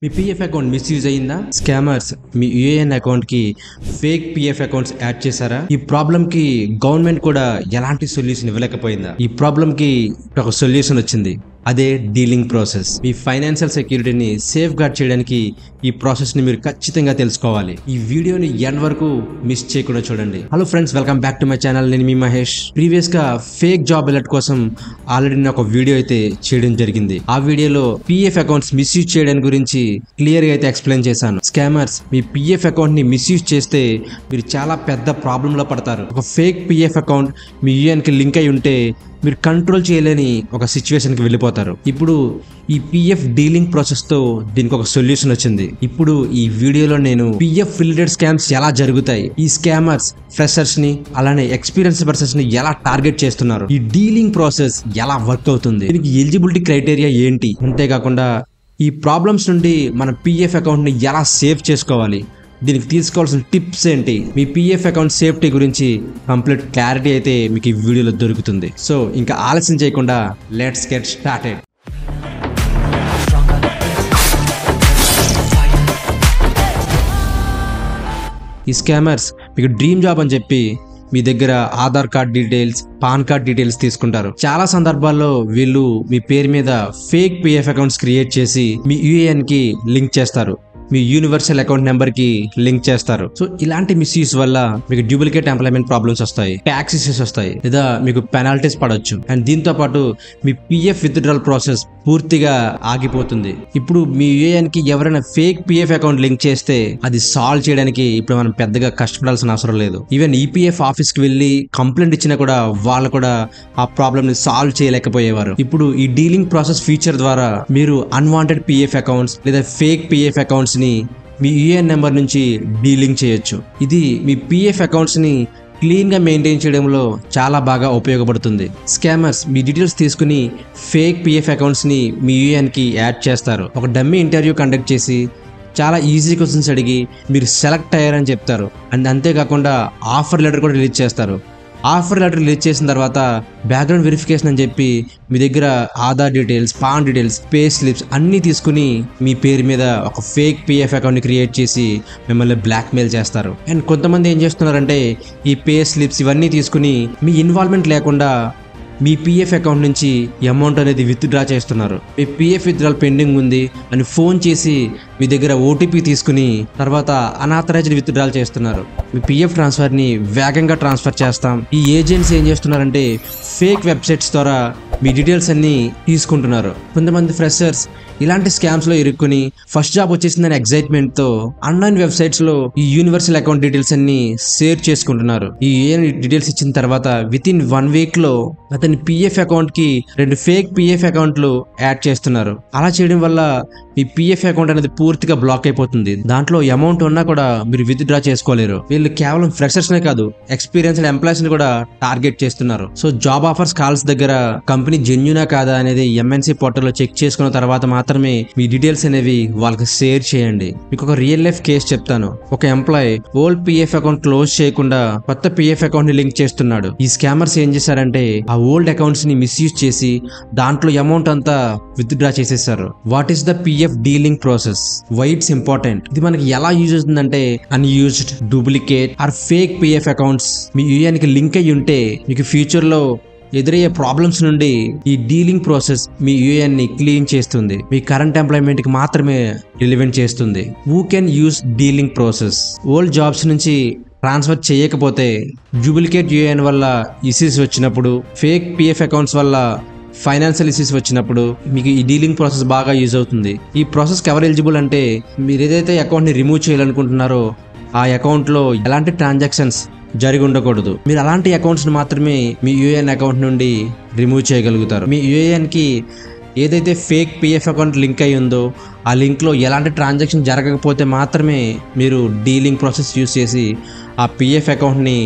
మీ PF account misuse అయ్యిందా? Scammers మీ UAN account కి fake PF accounts add చేశారా? ఈ ప్రాబ్లం కి గవర్నమెంట్ కూడా ఎలాంటి సొల్యూషన్ ఇవ్వలేకపోయిందా? ఈ ప్రాబ్లం కి ఒక సొల్యూషన్ వచ్చింది. అదే డీలింగ్ ప్రాసెస్. మీ ఫైనాన్షియల్ సెక్యూరిటీని సేఫ్ గార్డ్ చేయడానికి ఈ ప్రాసెస్ ని మీరు ఖచ్చితంగా తెలుసుకోవాలి. ఈ వీడియోని ఎండ్ వరకు మిస్ చేయకుండా చూడండి. Hello friends, welcome back to my channel. నేను మీ మహేష్. ప్రీవియస్ గా ఫేక్ జాబ్ అలర్ట్ కోసం ఆల్రెడీ నేను ఒక వీడియో అయితే చేయడం జరిగింది. ఆ వీడియోలో పీఎఫ్ అకౌంట్స్ మిస్యూజ్ చేయడానికి గురించి క్లియర్ గా అయితే ఎక్స్ప్లెయిన్ చేశాను. స్కామర్స్ మీ పీఎఫ్ అకౌంట్ ని మిస్యూజ్ చేస్తే మీరు చాలా పెద్ద ప్రాబ్లం లో పడతారు. ఒక ఫేక్ పీఎఫ్ అకౌంట్ మీ యూఎన్ కి లింక్ అయి ఉంటే మీరు కంట్రోల్ చేయలేని ఒక సిచ్యువేషన్కి వెళ్ళిపోతారు. ఇప్పుడు ఈ పిఎఫ్ డీలింగ్ ప్రాసెస్ తో దీనికి ఒక సొల్యూషన్ వచ్చింది. ఇప్పుడు ఈ వీడియోలో నేను పిఎఫ్ రిలేటెడ్ స్కామ్స్ ఎలా జరుగుతాయి, ఈ స్కామర్స్ ఫ్రెషర్స్ ని అలానే ఎక్స్పీరియన్స్ పర్సన్స్ ని ఎలా టార్గెట్ చేస్తున్నారు, ఈ డీలింగ్ ప్రాసెస్ ఎలా వర్క్ అవుతుంది, దీనికి ఎలిజిబిలిటీ క్రైటీరియా ఏంటి, అంతేకాకుండా ఈ ప్రాబ్లమ్స్ నుండి మన పిఎఫ్ అకౌంట్ ని ఎలా సేవ్ చేసుకోవాలి, దీనికి తీసుకోవాల్సిన టిప్స్ ఏంటి, మీ పిఎఫ్ అకౌంట్ సేఫ్టీ గురించి కంప్లీట్ క్లారిటీ అయితే మీకు ఈ వీడియోలో దొరుకుతుంది. సో ఇంకా ఆలస్యం చేయకుండా లెట్స్ గెట్ స్టార్టెడ్. ఈ స్కామర్స్ మీకు డ్రీమ్ జాబ్ అని చెప్పి మీ దగ్గర Aadhaar card details, pan card details తీసుకుంటారు. చాలా సందర్భాల్లో వీళ్ళు మీ పేరు మీద ఫేక్ పిఎఫ్ అకౌంట్స్ క్రియేట్ చేసి మీ యూఏఎన్ కి లింక్ చేస్తారు, మీ యూనివర్సల్ అకౌంట్ నెంబర్ కి లింక్ చేస్తారు. సో ఇలాంటి మిస్యూస్ వల్ల మీకు డూప్లికేట్ ఎంప్లాయ్మెంట్ ప్రాబ్లమ్స్ వస్తాయి, ట్యాక్స్ ఇష్యూస్ వస్తాయి, లేదా మీకు పెనాల్టీస్ పడవచ్చు. అండ్ దీంతో పాటు మీ పిఎఫ్ విత్డ్రాల్ ప్రాసెస్ పూర్తిగా ఆగిపోతుంది. ఇప్పుడు మీ యూఏఎన్ కి ఎవరైనా ఫేక్ పిఎఫ్ అకౌంట్ లింక్ చేస్తే అది సాల్వ్ చేయడానికి ఇప్పుడు మనం పెద్దగా కష్టపడాల్సిన అవసరం లేదు. ఈవెన్ ఈపీఎఫ్ ఆఫీస్ కి వెళ్ళి కంప్లైంట్ ఇచ్చినా కూడా వాళ్ళు కూడా ఆ ప్రాబ్లమ్ ని సాల్వ్ చేయలేకపోయేవారు. ఇప్పుడు ఈ డీలింగ్ ప్రాసెస్ ఫీచర్ ద్వారా మీరు అన్వాంటెడ్ పిఎఫ్ అకౌంట్స్ లేదా ఫేక్ పిఎఫ్ అకౌంట్స్ ని మీ యూఏఎన్ నెంబర్ నుంచి డీలింగ్ చేయొచ్చు. ఇది మీ పిఎఫ్ అకౌంట్స్ ని క్లీన్ గా మెయింటైన్ చేయడంలో చాలా బాగా ఉపయోగపడుతుంది. స్కామర్స్ మీ డీటెయిల్స్ తీసుకుని ఫేక్ పిఎఫ్ అకౌంట్స్ ని మీ యూఏఎన్ కి యాడ్ చేస్తారు. ఒక డమ్మీ ఇంటర్వ్యూ కండక్ట్ చేసి చాలా ఈజీ క్వశ్చన్స్ అడిగి మీరు సెలెక్ట్ అయ్యారని చెప్తారు. అండ్ అంతేకాకుండా ఆఫర్ లెటర్ కూడా రిలీజ్ చేస్తారు. ఆఫర్ లెటర్ రిలీజ్ చేసిన తర్వాత బ్యాక్గ్రౌండ్ వెరిఫికేషన్ అని చెప్పి మీ దగ్గర Aadhaar details, pan details, pay slips అన్నీ తీసుకుని మీ పేరు మీద ఒక ఫేక్ పిఎఫ్ అకౌంట్ని క్రియేట్ చేసి మిమ్మల్ని బ్లాక్మెయిల్ చేస్తారు. అండ్ కొంతమంది ఏం చేస్తున్నారంటే ఈ పే స్లిప్స్ ఇవన్నీ తీసుకుని మీ ఇన్వాల్వ్మెంట్ లేకుండా మీ పిఎఫ్ అకౌంట్ నుంచి అమౌంట్ అనేది విత్డ్రా చేస్తున్నారు. మీ పిఎఫ్ విత్డ్రాల్ పెండింగ్ ఉంది అని ఫోన్ చేసి మీ దగ్గర ఓటీపీ తీసుకుని తర్వాత అనాథరైజ్డ్ విత్డ్రాల్ చేస్తున్నారు. మీ పిఎఫ్ ట్రాన్స్ఫర్ ని వేగంగా ట్రాన్స్ఫర్ చేస్తాం. ఈ ఏజెంట్స్ ఏం చేస్తున్నారంటే ఫేక్ వెబ్సైట్స్ ద్వారా మీ డీటెయిల్స్ అన్ని తీసుకుంటున్నారు. కొంతమంది ఫ్రెషర్స్ ఇలాంటి స్కామ్స్ లో ఇరుక్కుని ఫస్ట్ జాబ్ వచ్చేసిందని ఎక్సైట్మెంట్ తో ఆన్లైన్ వెబ్సైట్స్ లో ఈ యూనివర్సల్ అకౌంట్ డీటెయిల్స్ అన్ని షేర్ చేసుకుంటున్నారు. ఈ డీటెయిల్స్ ఇచ్చిన తర్వాత విత్ ఇన్ 1 వీక్ లో అతని పిఎఫ్ అకౌంట్ కి 2 ఫేక్ పిఎఫ్ అకౌంట్లు యాడ్ చేస్తున్నారు. అలా చేయడం వల్ల మీ పిఎఫ్ అకౌంట్ అనేది పూర్తిగా బ్లాక్ అయిపోతుంది. దాంట్లో అమౌంట్ ఉన్నా కూడా మీరు విత్ డ్రా చేసుకోలేరు. వీళ్ళు కేవలం ఫ్రెషర్స్ నే కాదు, ఎక్స్పీరియన్స్డ్ ఎంప్లాయీస్ ని కూడా టార్గెట్ చేస్తున్నారు. సో జాబ్ ఆఫర్స్ కాల్స్ దగ్గర కంపెనీ జెన్యూనా కాదా అనేది ఎంఎన్సీ పోర్టల్ లో చెక్ చేసుకున్న తర్వాత మాత్రమే మీ డీటెయిల్స్ అనేవి వాళ్ళకి షేర్ చేయండి. మీకు ఒక రియల్ లైఫ్ కేసు చెప్తాను. ఒక employee old PF account close చేయకుండా కొత్త పిఎఫ్ అకౌంట్ ని లింక్ చేస్తున్నాడు. ఈ స్కామర్స్ ఏం చేశారంటే ఆ ఓల్డ్ అకౌంట్స్ ని మిస్యూజ్ చేసి దాంట్లో అమౌంట్ అంతా విత్ డ్రా చేసేసారు. What is the PF delinking process, why it's important, ఇది మనకి ఎలా యూజ్ అవుతుందంటే unused, duplicate or fake PF accounts మీ యూఏఎన్ కి లింక్ అయ్యి ఉంటే మీకు ఫ్యూచర్ లో ఎదురయ్యే ప్రాబ్లమ్స్ నుండి ఈ డీలింగ్ ప్రాసెస్ మీ యూఏఎన్ ని క్లీన్ చేస్తుంది. మీ కరెంట్ ఎంప్లాయ్మెంట్ కి మాత్రమే రిలివెంట్ చేస్తుంది. Who can use delinking process? Old jobs నుంచి ట్రాన్స్ఫర్ చేయకపోతే, డూప్లికేట్ యూఏఎన్ వల్ల ఇష్యూస్ వచ్చినప్పుడు, ఫేక్ పిఎఫ్ అకౌంట్స్ వల్ల ఫైనాన్షియల్ ఇష్యూస్ వచ్చినప్పుడు మీకు ఈ డీలింగ్ ప్రాసెస్ బాగా యూజ్ అవుతుంది. ఈ ప్రాసెస్కి ఎవరు ఎలిజిబుల్ అంటే మీరు ఏదైతే అకౌంట్ ని రిమూవ్ చేయాలనుకుంటున్నారో ఆ అకౌంట్ లో ఎలాంటి ట్రాన్సాక్షన్స్ జరిగి ఉండకూడదు. మీరు అలాంటి అకౌంట్స్ మాత్రమే మీ యూఏఎన్ అకౌంట్ నుండి రిమూవ్ చేయగలుగుతారు. మీ యూఏఎన్ కి ఏదైతే ఫేక్ పిఎఫ్ అకౌంట్ లింక్ అయి ఉందో ఆ లింక్ లో ఎలాంటి ట్రాన్సాక్షన్ జరగకపోతే మాత్రమే మీరు డీలింగ్ ప్రాసెస్ యూజ్ చేసి ఆ పిఎఫ్ అకౌంట్ ని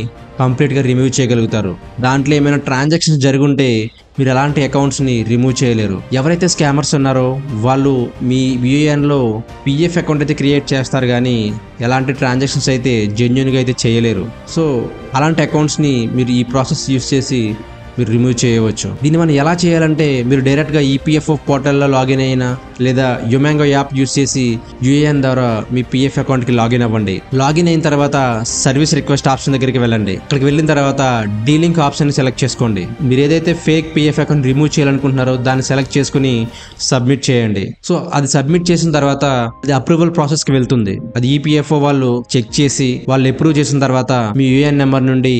కంప్లీట్ గా రిమూవ్ చేయగలుగుతారు. దాంట్లో ఏమైనా ట్రాన్సాక్షన్స్ జరుగుంటే మీరు అలాంటి అకౌంట్స్ ని రిమూవ్ చేయలేరు. ఎవరైతే స్కామర్స్ ఉన్నారో వాళ్ళు మీ యూఏఎన్ లో పిఎఫ్ అకౌంట్ అయితే క్రియేట్ చేస్తారు కానీ ఎలాంటి ట్రాన్సాక్షన్స్ అయితే జెన్యూన్ గా అయితే చేయలేరు. సో అలాంటి అకౌంట్స్ ని మీరు ఈ ప్రాసెస్ యూజ్ చేసి మీరు రిమూవ్ చేయవచ్చు. దీన్ని మనం ఎలా చేయాలంటే మీరు డైరెక్ట్గా ఈపీఎఫ్ఓ పోర్టల్లో లాగిన్ అయినా లేదా యుమాంగో యాప్ యూస్ చేసి యూఏఎన్ ద్వారా మీ పిఎఫ్ అకౌంట్కి లాగిన్ అవ్వండి. లాగిన్ అయిన తర్వాత సర్వీస్ రిక్వెస్ట్ ఆప్షన్ దగ్గరికి వెళ్ళండి. అక్కడికి వెళ్ళిన తర్వాత డీలింక్ ఆప్షన్ సెలెక్ట్ చేసుకోండి. మీరు ఏదైతే ఫేక్ పిఎఫ్ అకౌంట్ రిమూవ్ చేయాలనుకుంటున్నారో దాన్ని సెలెక్ట్ చేసుకుని సబ్మిట్ చేయండి. సో అది సబ్మిట్ చేసిన తర్వాత అది అప్రూవల్ ప్రాసెస్ కి వెళ్తుంది. అది ఈపీఎఫ్ఓ వాళ్ళు చెక్ చేసి వాళ్ళు అప్రూవ్ చేసిన తర్వాత మీ యూఏఎన్ నెంబర్ నుండి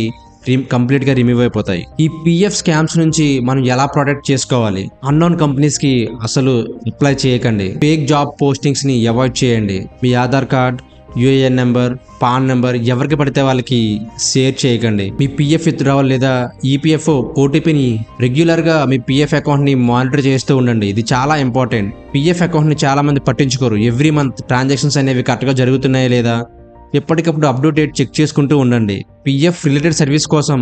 కంప్లీట్ గా రిమూవ్ అయిపోతాయి. ఈ పిఎఫ్ స్కామ్స్ నుంచి మనం ఎలా ప్రొటెక్ట్ చేసుకోవాలి? అన్నోన్ కంపెనీస్ కి అసలు అప్లై చేయకండి. ఫేక్ జాబ్ పోస్టింగ్స్ ని అవాయిడ్ చేయండి. మీ Aadhaar card, UAN number, PAN number ఎవరికి పడితే వాళ్ళకి షేర్ చేయకండి. మీ పిఎఫ్ విత్డ్రావల్ లేదా ఈపీఎఫ్ఓ ఓటీపీని రెగ్యులర్ గా మీ పిఎఫ్ అకౌంట్ ని మానిటర్ చేస్తూ ఉండండి. ఇది చాలా ఇంపార్టెంట్. పిఎఫ్ అకౌంట్ ని చాలా మంది పట్టించుకోరు. ఎవ్రీ మంత్ ట్రాన్సాక్షన్స్ అనేవి కరెక్ట్ గా జరుగుతున్నాయా లేదా ఎప్పటికప్పుడు అప్డేట్ చెక్ చేసుకుంటూ ఉండండి. పిఎఫ్ రిలేటెడ్ సర్వీస్ కోసం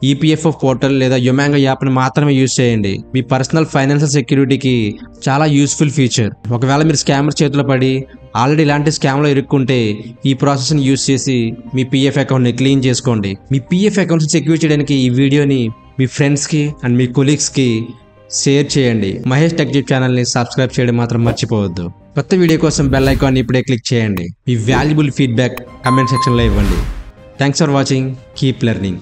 ఈపీఎఫ్ఓ పోర్టల్ లేదా యుమాంగో యాప్ని మాత్రమే యూజ్ చేయండి. మీ పర్సనల్ ఫైనాన్షియల్ సెక్యూరిటీకి చాలా యూస్ఫుల్ ఫీచర్. ఒకవేళ మీరు స్కామర్ చేతిలో పడి ఆల్రెడీ ఇలాంటి స్కామ్లో ఇరుక్కుంటే ఈ ప్రాసెస్ని యూజ్ చేసి మీ పిఎఫ్ అకౌంట్ని క్లీన్ చేసుకోండి. మీ పిఎఫ్ అకౌంట్ని సెక్యూర్ చేయడానికి ఈ వీడియోని మీ ఫ్రెండ్స్కి అండ్ మీ కొలీగ్స్కి షేర్ చేయండి. మహేష్ టెక్ జిప్ ఛానల్ని సబ్స్క్రైబ్ చేయడం మాత్రం మర్చిపోవద్దు. కొత్త వీడియో కోసం బెల్ ఐకాన్ ఇప్పుడే క్లిక్ చేయండి. మీ వాల్యుబుల్ ఫీడ్బ్యాక్ కమెంట్ సెక్షన్లో ఇవ్వండి. Thanks for watching. Keep learning.